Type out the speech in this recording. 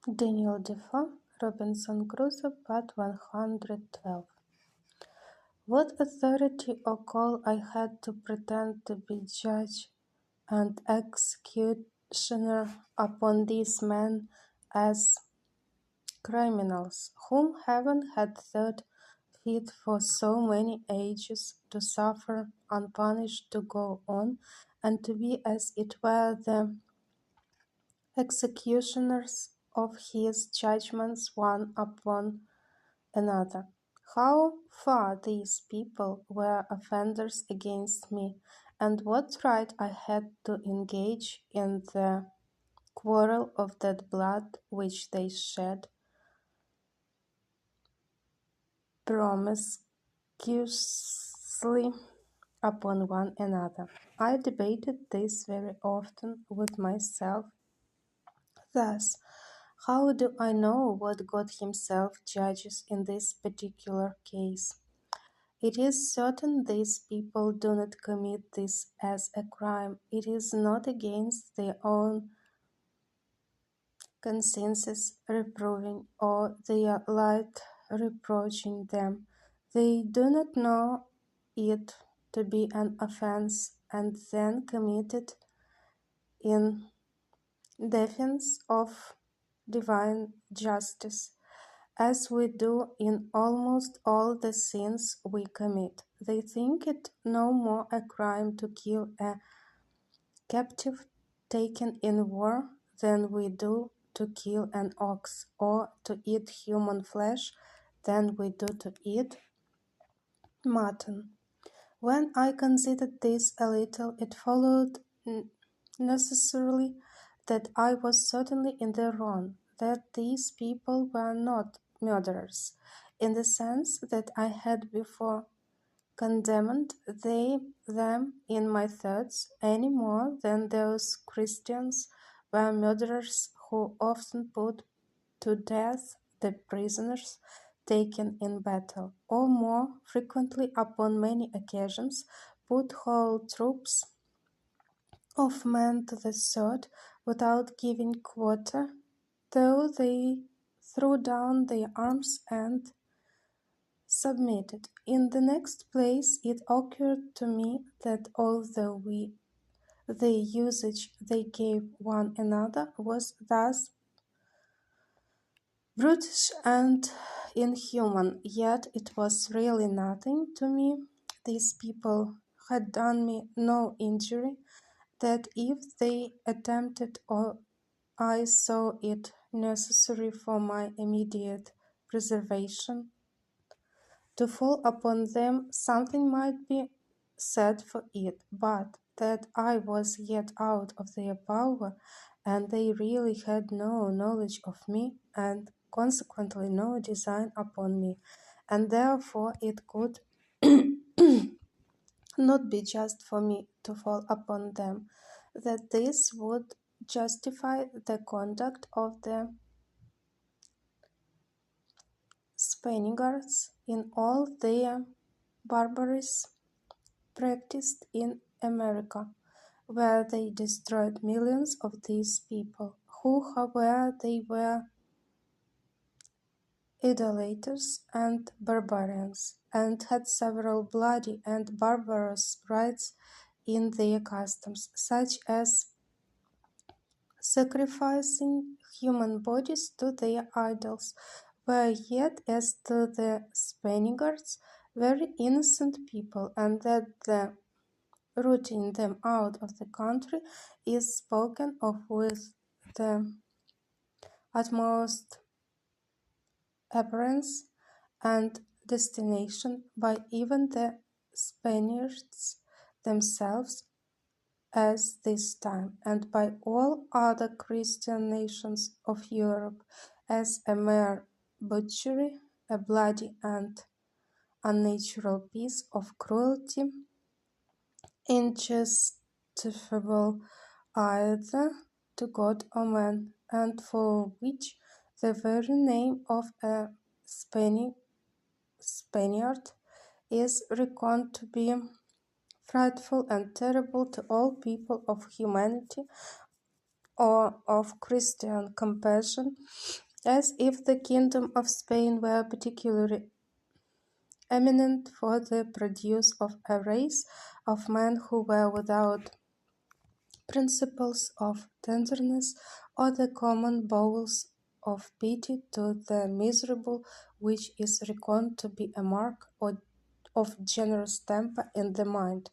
Daniel Defoe, Robinson Crusoe, Part 112. What authority or call I had to pretend to be judge and executioner upon these men as criminals, whom heaven had thought fit for so many ages to suffer unpunished, to go on, and to be as it were the executioners of his judgments one upon another. How far these people were offenders against me, and what right I had to engage in the quarrel of that blood which they shed promiscuously upon one another. I debated this very often with myself. Thus, how do I know what God Himself judges in this particular case? It is certain these people do not commit this as a crime. It is not against their own consciences reproving, or their light reproaching them. They do not know it to be an offense, and then commit it in defense of divine justice, as we do in almost all the sins we commit. They think it no more a crime to kill a captive taken in war than we do to kill an ox, or to eat human flesh than we do to eat mutton. When I considered this a little, it followed necessarily that I was certainly in the wrong, that these people were not murderers, in the sense that I had before condemned them in my thoughts, any more than those Christians were murderers who often put to death the prisoners taken in battle, or more frequently upon many occasions put whole troops of men to the sword without giving quarter, though they threw down their arms and submitted. In the next place, it occurred to me that although the usage they gave one another was thus brutish and inhuman, yet it was really nothing to me. These people had done me no injury, that if they attempted, or I saw it necessary for my immediate preservation, to fall upon them, something might be said for it, but that I was yet out of their power, and they really had no knowledge of me, and consequently no design upon me, and therefore it could not be just for me to fall upon them, that this would justify the conduct of the Spaniards in all their barbarism practiced in America, where they destroyed millions of these people, who, however, they were idolaters and barbarians, and had several bloody and barbarous rites in their customs, such as sacrificing human bodies to their idols, were yet, as to the Spaniards, very innocent people, and that the rooting them out of the country is spoken of with the utmost abhorrence and destination by even the Spaniards themselves at this time, and by all other Christian nations of Europe, as a mere butchery, a bloody and unnatural piece of cruelty, injustifiable either to God or man, and for which the very name of a Spaniard is reckoned to be frightful and terrible to all people of humanity, or of Christian compassion, as if the kingdom of Spain were particularly eminent for the produce of a race of men who were without principles of tenderness or the common bowels of pity to the miserable, which is reckoned to be a mark of generous temper in the mind.